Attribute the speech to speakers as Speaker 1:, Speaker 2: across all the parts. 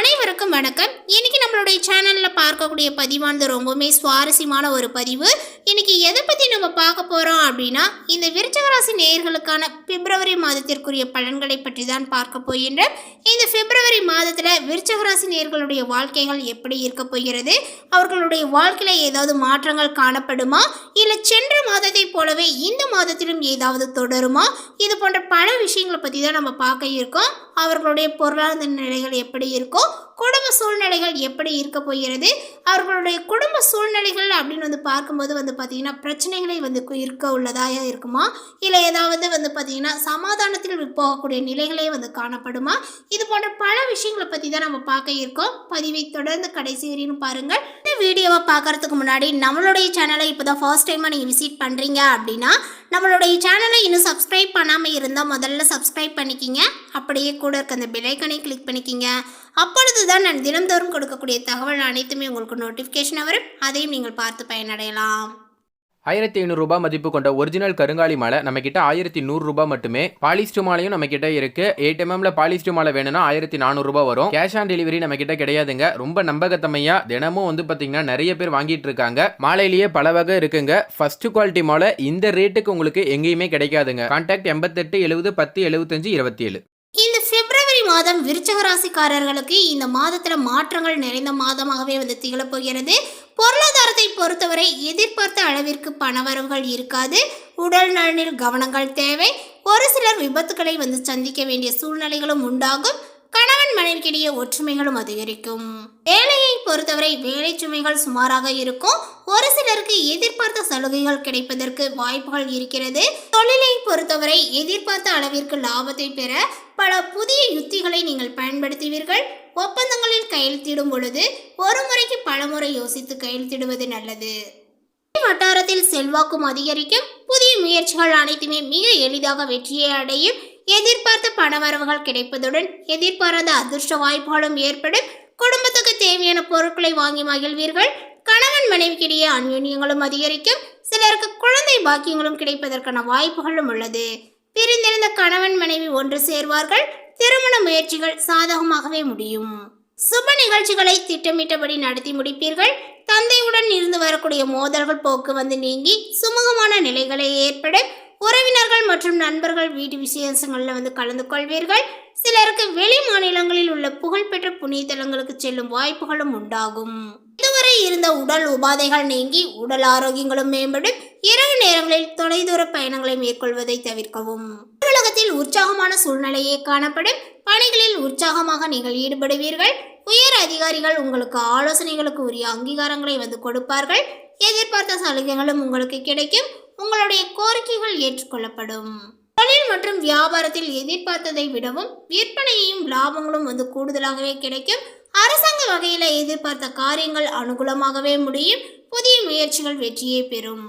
Speaker 1: அனைவருக்கும் வணக்கம். இன்னைக்கு நம்மளுடைய சேனல்ல பார்க்கக்கூடிய பதிவானது ரொம்பவுமே சுவாரஸ்யமான ஒரு பதிவு. இன்னைக்கு எதை பத்தி நம்ம பார்க்க போறோம் அப்படின்னா, இந்த விருச்சிக ராசி நேயர்களுக்கான பிப்ரவரி மாதத்திற்குரிய பலன்களை பற்றி தான் பார்க்க போகின்றோம். இந்த பிப்ரவரி மாதத்துல விருச்சிக ராசி நேயர்களுடைய வாழ்க்கைகள் எப்படி இருக்க போகிறது, அவர்களுடைய வாழ்க்கையில ஏதாவது மாற்றங்கள் காணப்படுமா, இல்ல சென்ற மாதத்தை போலவே இந்த மாதத்திலும் ஏதாவது தொடருமா, இது போன்ற பல விஷயங்களை பத்தி தான் நம்ம பார்க்க இருக்கோம். அவர்களுடைய பொருளாதார நிலைகள் எப்படி இருக்கும், குடும்ப சூழ்நிலைகள் எப்படி இருக்க போகிறது, அவர்களுடைய குடும்ப சூழ்நிலைகள் அப்படின்னு பார்க்கும்போது பார்த்தீங்கன்னா பிரச்சனைகளை இருக்க உள்ளதாக இருக்குமா, இல்லை ஏதாவது பார்த்தீங்கன்னா சமாதானத்தில் போகக்கூடிய நிலைகளே காணப்படுமா, இது போன்ற பல விஷயங்களை பற்றி தான் நம்ம பார்க்க இருக்கோம். பதிவை தொடர்ந்து கடைசி வரையும் பாருங்கள். இந்த வீடியோவை பார்க்கறதுக்கு முன்னாடி நம்மளுடைய சேனலை இப்போ தான் ஃபர்ஸ்ட் டைமாக நீங்கள் விசிட் பண்ணுறீங்க அப்படின்னா நம்மளுடைய சேனலை இன்னும் சப்ஸ்கிரைப் பண்ணாமல் இருந்தால் முதல்ல சப்ஸ்கிரைப் பண்ணிக்கிங்க. அப்படியே கூட இருக்க அந்த பெல் ஐகானை கிளிக் பண்ணிக்கிங்க. அப்பொழுது தான் நான் தினந்தோறும் கொடுக்கக்கூடிய தகவல் அனைத்துமே உங்களுக்கு நோட்டிஃபிகேஷன் வரும். அதையும் நீங்கள் பார்த்து பயனடையலாம்.
Speaker 2: 1500 ரூபாய் மதிப்பு கொண்ட ஒரிஜினல் கருங்காலி மாலை நம்ம கிட்ட 1100 ரூபாய் மட்டுமே. பாலிஸ்டர் மாலையும் நம்ம கிட்ட இருக்கு. 8mm பாலிஸ்டர் மாலை வேணும்னா 1400 ரூபாய் வரும். கேஷ் ஆன் டெலிவரி நம்ம கிட்ட கிடையாதுங்க. ரொம்ப நம்பகத்தமையா தினமும் பாத்தீங்கன்னா நிறைய பேர் வாங்கிட்டு இருக்காங்க. மாலையிலேயே பல வகை இருக்குங்க. ஃபர்ஸ்ட் குவாலிட்டி மாலை இந்த ரேட்டுக்கு உங்களுக்கு எங்கேயுமே கிடைக்காதுங்க. கான்டாக்ட் 88 70 10 75 27.
Speaker 1: இந்த பிப்ரவரி மாதம் விருச்சிக ராசிக்காரர்களுக்கு இந்த மாதத்துல மாற்றங்கள் நிறைந்த மாதமாகவே திகழப்போகிறது. பொருளாதாரத்தை பொறுத்தவரை எதிர்பார்த்த அளவிற்கு பணவரவுகள் இருக்காது. உடல் நலனில் கவனங்கள் தேவை. ஒரு சிலர் விபத்துக்களை சந்திக்க வேண்டிய சூழ்நிலைகளும் உண்டாகும். கணவன் மனைவிக்கிடையே ஒற்றுமைகளும் அதிகரிக்கும். வேலையை பொறுத்தவரை வேலை சுமைகள் சுமாராக இருக்கும். ஒரு சிலருக்கு எதிர்பார்த்த சலுகைகள் கிடைப்பதற்கு வாய்ப்புகள் இருக்கிறது. தொழிலை பொறுத்தவரை எதிர்பார்த்த அளவிற்கு லாபத்தை பெற பல புதிய யுத்திகளை நீங்கள் பயன்படுத்துவீர்கள். ஒப்பந்தங்களில் கையெழுத்திடும் பொழுது ஒரு முறைக்கு பலமுறை யோசித்து கையெழுத்திடுவது நல்லது. வட்டாரத்தில் செல்வாக்கும் அதிகரிக்கும். புதிய முயற்சிகள் அனைத்துமே மிக எளிதாக வெற்றியை அடையும். எதிர்பார்த்த பணவரவுகள் கிடைப்பதுடன் எதிர்பாராத அதிர்ஷ்ட வாய்ப்புகளும் ஏற்படும். குடும்பத்துக்கு தேவையான பொருட்களை வாங்கி மகிழ்வீர்கள். கணவன் மனைவிக்கிடையே அந்யோன்யங்களும் அதிகரிக்கும். சிலருக்கு குழந்தை பாக்கியங்களும் கிடைப்பதற்கான வாய்ப்புகளும் உள்ளது. பிரிந்திருந்த கணவன் மனைவி ஒன்று சேர்வார்கள். திருமண முயற்சிகள் சாதகமாகவே முடியும். சுப நிகழ்ச்சிகளை திட்டமிட்டபடி நடத்தி முடிப்பீர்கள். தந்தையுடன் இருந்து வரக்கூடிய மோதல்கள் போக்கு நீங்கி சுமூகமான நிலைகளை ஏற்படும். உறவினர்கள் மற்றும் நண்பர்கள் வீட்டு விசேஷங்களில் கலந்து கொள்வீர்கள். சிலருக்கு வெளி மாநிலங்களில் உள்ள புகழ்பெற்ற புண்ணிய தலங்களுக்கு செல்லும் வாய்ப்புகளும் உண்டாகும். இதுவரை இருந்த உடல் உபாதைகள் நீங்கி உடல் ஆரோக்கியங்களும் மேம்படும். இரவு நேரங்களில் தொலைதூர பயணங்களை மேற்கொள்வதை தவிர்க்கவும். அலுவலகத்தில் உற்சாகமான சூழ்நிலையே காணப்படும். பணிகளில் உற்சாகமாக நீங்கள் ஈடுபடுவீர்கள். உயர் அதிகாரிகள் உங்களுக்கு ஆலோசனைகளுக்கு உரிய அங்கீகாரங்களை கொடுப்பார்கள். எதிர்பார்த்த சலுகைகளும் உங்களுக்கு கிடைக்கும். உங்களுடைய கோரிக்கைகள் ஏற்றுக்கொள்ளப்படும். தொழில் மற்றும் வியாபாரத்தில் எதிர்பார்த்ததை விடவும் விற்பனையும் லாபங்களும் கூடுதலாகவே கிடைக்கும். அரசாங்க வகையில் எதிர்பார்த்த காரியங்கள் அனுகூலமாகவே முடியும். புதிய முயற்சிகள் வெற்றியை பெறும்.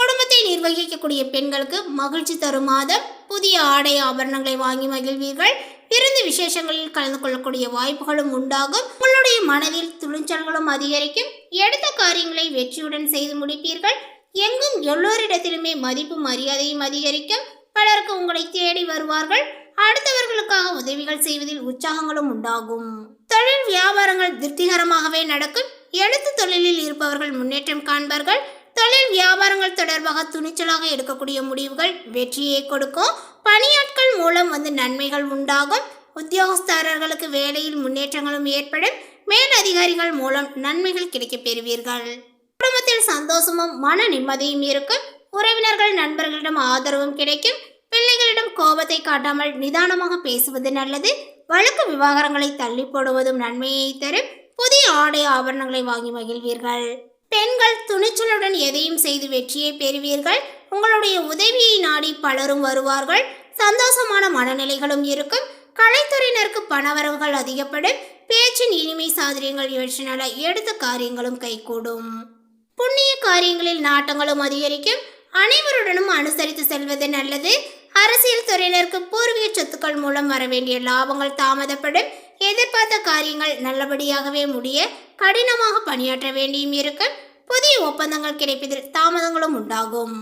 Speaker 1: குடும்பத்தை நிர்வகிக்கக்கூடிய பெண்களுக்கு மகிழ்ச்சி தரும் மாதம். புதிய ஆடை ஆபரணங்களை வாங்கி மகிழ்வீர்கள். விருந்து விசேஷங்களில் கலந்து கொள்ளக்கூடிய வாய்ப்புகளும் உண்டாகும். உங்களுடைய மனதில் துணிச்சல்களும் அதிகரிக்கும். எடுத்த காரியங்களை வெற்றியுடன் செய்து முடிப்பீர்கள். எங்கும் எல்லோரிடத்திலுமே மதிப்பு மரியாதையும் அதிகரிக்கும். பலருக்கு உங்களை தேடி வருவார்கள். அடுத்தவர்களுக்காக உதவிகள் செய்வதில் உற்சாகங்களும் உண்டாகும். தொழில் வியாபாரங்கள் திருப்திகரமாகவே நடக்கும். எழுத்து தொழிலில் இருப்பவர்கள் முன்னேற்றம் காண்பார்கள். தொழில் வியாபாரங்கள் தொடர்பாக துணிச்சலாக எடுக்கக்கூடிய முடிவுகள் வெற்றியை கொடுக்கும். பணியாட்கள் மூலம் நன்மைகள் உண்டாகும். உத்தியோகஸ்தர்களுக்கு வேலையில் முன்னேற்றங்களும் ஏற்படும். மேல் அதிகாரிகள் மூலம் நன்மைகள் கிடைக்கப் பெறுவீர்கள். குடும்பத்தில் சந்தோஷமும் மன நிம்மதியும் இருக்கும். உறவினர்கள் நண்பர்களிடம் ஆதரவும் கிடைக்கும். பிள்ளைகளிடம் கோபத்தை காட்டாமல் நிதானமாக பேசுவது நல்லது. வழக்கு விவகாரங்களை தள்ளி போடுவதும் நன்மையை தரும். புதிய ஆடை ஆபரணங்களை வாங்கி மகிழ்வீர்கள். பெண்கள் துணிச்சலுடன் எதையும் செய்து வெற்றியை பெறுவீர்கள். உங்களுடைய உதவியை நாடி பலரும் வருவார்கள். சந்தோஷமான மனநிலைகளும் இருக்கும். கலைத்துறையினருக்கு பணவரவுகள் அதிகப்படும். பேச்சின் இனிமை சாதுரியங்கள் இவற்றினால எடுத்த காரியங்களும் கைகூடும். புண்ணிய காரியங்களில் நாட்டங்களும் அதிகரிக்கும். அனைவருடனும் அனுசரித்து செல்வது நல்லது. அரசியல் துறையினருக்கு பூர்வீக சொத்துக்கள் மூலம் வர வேண்டிய லாபங்கள் தாமதப்படும். எதிர்பார்த்த காரியங்கள் நல்லபடியாகவே முடிய கடினமாக பணியாற்ற வேண்டியும் இருக்கும். புதிய ஒப்பந்தங்கள் கிடைப்பதில் தாமதங்களும் உண்டாகும்.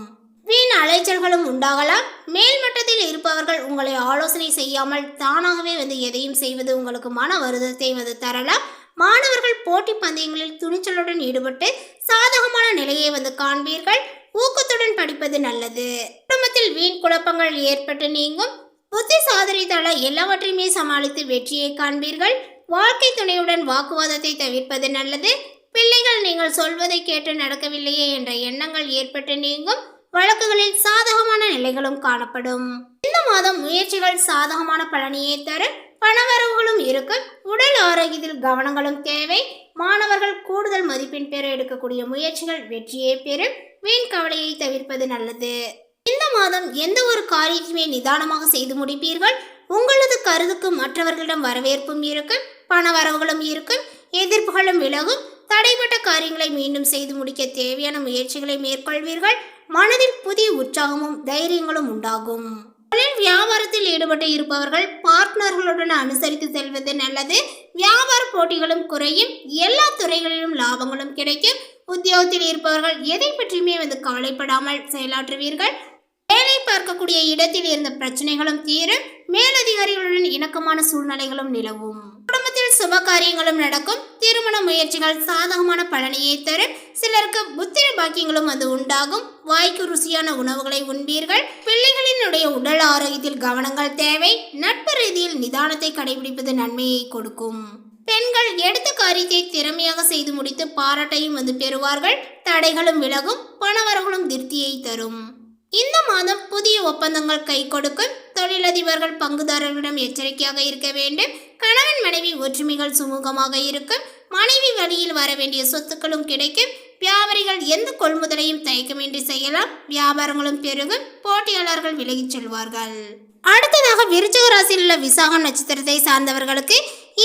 Speaker 1: வீண் அலைச்சல்களும் உண்டாகலாம். மேல்மட்டத்தில் இருப்பவர்கள் உங்களை ஆலோசனை செய்யாமல் தானாகவே எதையும் செய்வது உங்களுக்கு மன வருத்தத்தை தரலாம். மாணவர்கள் போட்டி பந்தயங்களில் துணிச்சலுடன் ஈடுபட்டு சாதகமான நிலையை காண்பீர்கள். ஊக்கத்துடன் படிப்பது நல்லது. குடும்பத்தில் வீண் குழப்பங்கள் ஏற்பட்டு நீங்கும். புத்தி சாதனைத்தால எல்லாவற்றையுமே சமாளித்து வெற்றியை காண்பீர்கள். வாழ்க்கை துணையுடன் வாக்குவாதத்தை தவிர்ப்பது நல்லது. பிள்ளைகள் நீங்கள் சொல்வதை கேட்டு நடக்கவில்லையே என்ற எண்ணங்கள் ஏற்பட்டு நீங்கும். வழக்குகளில் சாதகமான நிலைகளும் காணப்படும். இந்த மாதம் முயற்சிகள் சாதகமான பலனையே தரும். பணவரவுகளும் இருக்கும். உடல் ஆரோக்கியத்தில் கவனங்களும் தேவை. மாணவர்கள் கூடுதல் மதிப்பெண் பெற எடுக்கக்கூடிய முயற்சிகள் வெற்றியை பெறும். வீண் கவலையை தவிர்ப்பது நல்லது. இந்த மாதம் எந்த ஒரு காரியத்தையுமே நிதானமாக செய்து முடிப்பீர்கள். உங்களது கருத்துக்கு மற்றவர்களிடம் வரவேற்பும் இருக்கும். பணவரவுகளும் இருக்கும். எதிர்ப்புகளும் விலகும். தடைப்பட்ட காரியங்களை மீண்டும் செய்து முடிக்க தேவையான முயற்சிகளை மேற்கொள்வீர்கள். மனதில் புதிய உற்சாகமும் தைரியங்களும் உண்டாகும். தொழில் வியாபாரத்தில் ஈடுபட்டு இருப்பவர்கள் பார்ட்னர்களுடன் அனுசரித்து செல்வது நல்லது. வியாபார போட்டிகளும் குறையும். எல்லா துறைகளிலும் லாபங்களும் கிடைக்கும். உத்தியோகத்தில் இருப்பவர்கள் எதை பற்றியுமே கவலைப்படாமல் செயலாற்றுவீர்கள். வேலை பார்க்கக்கூடிய இடத்தில் இருந்த பிரச்சனைகளும் தீரும். மேலதிகாரிகளுடன் இணக்கமான சூழ்நிலைகளும் நிலவும். குடும்பத்தில் சுப காரியங்களும் நடக்கும். திருமண முயற்சிகள் சாதகமான பலனையே தரும். சிலருக்கு புத்திர பாக்கியங்களும் உண்டாகும். வாய்க்கு ருசியான உணவுகளை உண்பீர்கள். பிள்ளைகளினுடைய உடல் ஆரோக்கியத்தில் கவனங்கள் தேவை. நட்பு ரீதியில் நிதானத்தை கடைபிடிப்பது நன்மையை கொடுக்கும். பெண்கள் எடுத்த காரியத்தை திறமையாக செய்து முடித்து பாராட்டையும் பெறுவார்கள். தடைகளும் விலகும். பணவரவுகளும் திருப்தியை தரும். இந்த மாதம் புதிய ஒப்பந்தங்கள் கை கொடுக்கும். தொழிலதிபர்கள் பங்குதாரர்களிடம் எச்சரிக்கையாக இருக்க வேண்டும். கணவன் மனைவி ஒற்றுமைகள் சுமூகமாக இருக்கும். மனைவி வழியில் வர வேண்டிய சொத்துக்களும் கிடைக்கும். வியாபாரிகள் எந்த கொள்முதலையும் தயக்கமின்றி செய்யலாம். வியாபாரங்களும் பெருகும். போட்டியாளர்கள் விலகிச் செல்வார்கள். அடுத்ததாக விருச்சிக ராசியில் உள்ள விசாகம் நட்சத்திரத்தை சார்ந்தவர்களுக்கு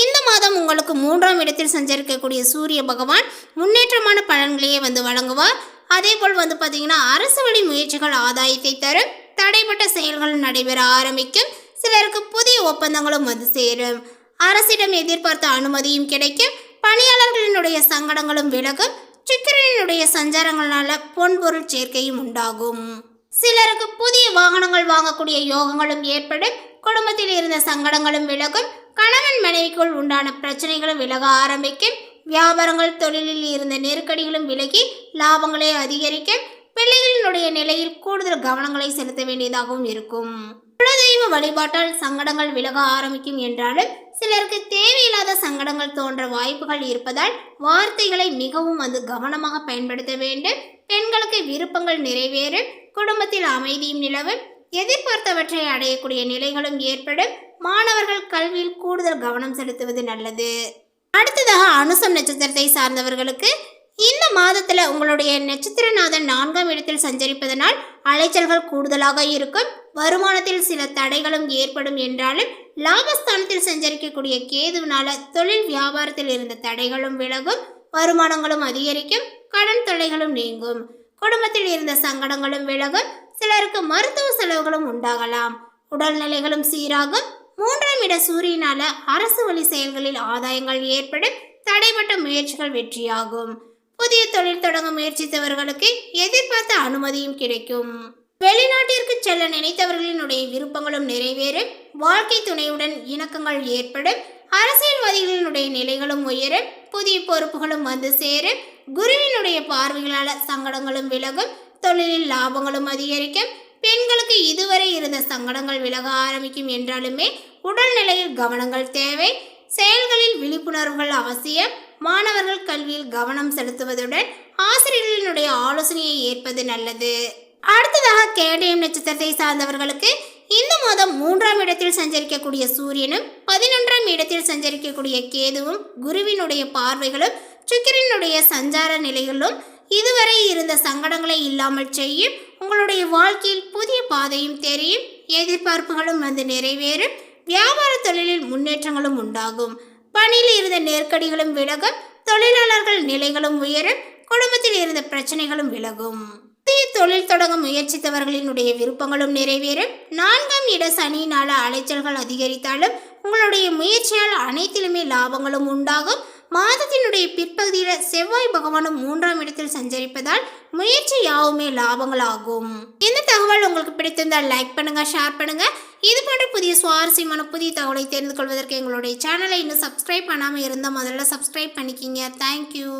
Speaker 1: இந்த மாதம் உங்களுக்கு 3ஆம் இடத்தில் சஞ்சரிக்கக்கூடிய சூரிய பகவான் முன்னேற்றமான பலன்களையே வழங்குவார். அதே போல் பார்த்தீங்கன்னா அரசு வழி முயற்சிகள் ஆதாயத்தை தரும். தடைப்பட்ட செயல்கள் நடைபெற ஆரம்பிக்கும். சிலருக்கு புதிய ஒப்பந்தங்களும் சேரும். அரசிடம் எதிர்பார்த்த அனுமதியும் கிடைக்கும். பணியாளர்களினுடைய சங்கடங்களும் விலகும். சுக்கிரனுடைய சஞ்சாரங்களால பொன்பொருள் சேர்க்கையும் உண்டாகும். சிலருக்கு புதிய வாகனங்கள் வாங்கக்கூடிய யோகங்களும் ஏற்படும். குடும்பத்தில் இருந்த சங்கடங்களும் விலகும். கணவன் மனைவிக்குள் உண்டான பிரச்சனைகளும் விலக ஆரம்பிக்கும். வியாபாரங்கள் தொழிலில் இருந்த நெருக்கடிகளும் விலகி லாபங்களை அதிகரிக்கும். பிள்ளைகளினுடைய நிலையில் கூடுதல் கவனங்களை செலுத்த வேண்டியதாகவும் இருக்கும். குலதெய்வ வழிபாட்டால் சங்கடங்கள் விலக ஆரம்பிக்கும் என்றாலும் சிலருக்கு தேவையில்லாத சங்கடங்கள் தோன்ற வாய்ப்புகள் இருப்பதால் வார்த்தைகளை மிகவும் கவனமாக பயன்படுத்த வேண்டும். பெண்களுக்கு விருப்பங்கள் நிறைவேறும். குடும்பத்தில் அமைதியும் நிலவும். எதிர்பார்த்தவற்றை அடையக்கூடிய நிலைகளும் ஏற்படும். மாணவர்கள் கல்வியில் கூடுதல் கவனம் செலுத்துவது நல்லது. அடுத்ததாக அனுசம் நட்சத்திரத்தை சார்ந்தவர்களுக்கு இந்த மாதத்துல உங்களுடைய நட்சத்திரநாதன் 4ஆம் இடத்தில் சஞ்சரிப்பதனால் அலைச்சல்கள் கூடுதலாக இருக்கும். வருமானத்தில் சில தடைகளும் ஏற்படும் என்றாலும் லாபஸ்தானத்தில் சஞ்சரிக்கக்கூடிய கேதுவினால தொழில் வியாபாரத்தில் இருந்த தடைகளும் விலகும். வருமானங்களும் அதிகரிக்கும். கடன் தொல்லைகளும் நீங்கும். குடும்பத்தில் இருந்த சங்கடங்களும் விலகும். சிலருக்கு மருத்துவ செலவுகளும் உண்டாகலாம். உடல்நிலைகளும் சீராகும். 3ஆம் இட சூரியனால அரசு வழி செயல்களில் ஆதாயங்கள் ஏற்படும். தடைப்பட்ட முயற்சிகள் வெற்றியாகும். புதிய தொழில் தொடங்க முயற்சித்தவர்களுக்கு எதிர்பார்த்த அனுமதியும் கிடைக்கும். வெளிநாட்டிற்கு செல்ல நினைத்தவர்களினுடைய விருப்பங்களும் நிறைவேறும். வாழ்க்கை துணையுடன் இணக்கங்கள் ஏற்படும். அரசியல்வாதிகளினுடைய நிலைகளும் உயரும். புதிய பொறுப்புகளும் சேரும். குருவினுடைய பார்வைகளால சங்கடங்களும் விலகும். தொழிலில் லாபங்களும் அதிகரிக்கும். பெண்களுக்கு இதுவரை இருந்த சங்கடங்கள் விலக ஆரம்பிக்கும் என்றாலுமே உடல்நிலையில் கவனங்கள் தேவை. செயல்களில் விழிப்புணர்வுகள் அவசியம். மாணவர்கள் கல்வியில் கவனம் செலுத்துவதுடன் ஆசிரியர்களினுடைய ஆலோசனையை ஏற்பது நல்லது. அடுத்ததாக கேடயம் நட்சத்திரத்தை சார்ந்தவர்களுக்கு இந்த மாதம் 3ஆம் இடத்தில் சஞ்சரிக்கக்கூடிய சூரியனும் 11ஆம் இடத்தில் சஞ்சரிக்கக்கூடிய கேதுவும் குருவினுடைய பார்வைகளும் சுக்கிரனுடைய சஞ்சார நிலைகளும் இதுவரை இருந்த சங்கடங்களை இல்லாமல் செய்யும். உங்களுடைய வாழ்க்கையில் புதிய பாதையும் தெரியும். எதிர்பார்ப்புகளும் நிறைவேறும். வியாபார தொழிலில் முன்னேற்றங்களும் உண்டாகும். பணியில் இருந்த நெருக்கடிகளும் விலகும். தொழிலாளர்கள் நிலைகளும் உயரும். குடும்பத்தில் இருந்த பிரச்சனைகளும் விலகும். புதிய தொழில் தொடங்க முயற்சித்தவர்களினுடைய விருப்பங்களும் நிறைவேறும். 4ஆம் இட சனியினால அலைச்சல்கள் அதிகரித்தாலும் உங்களுடைய முயற்சியால் அனைத்திலுமே லாபங்களும் உண்டாகும். மாதத்தினுடைய பிற்பகுதியில் செவ்வாய் பகவானும் 3ஆம் இடத்தில் சஞ்சரிப்பதால் முயற்சி யாவுமே லாபங்களாகும். இந்த தகவல் உங்களுக்கு பிடித்திருந்தால் லைக் பண்ணுங்க, ஷேர் பண்ணுங்க. இது போன்ற புதிய சுவாரஸ்யமான புதிய தகவலை தெரிந்து கொள்வதற்கு எங்களுடைய சேனலை இன்னும் சப்ஸ்கிரைப் பண்ணாமல் இருந்தால் முதல்ல சப்ஸ்கிரைப் பண்ணிக்கிங்க. தேங்க்யூ.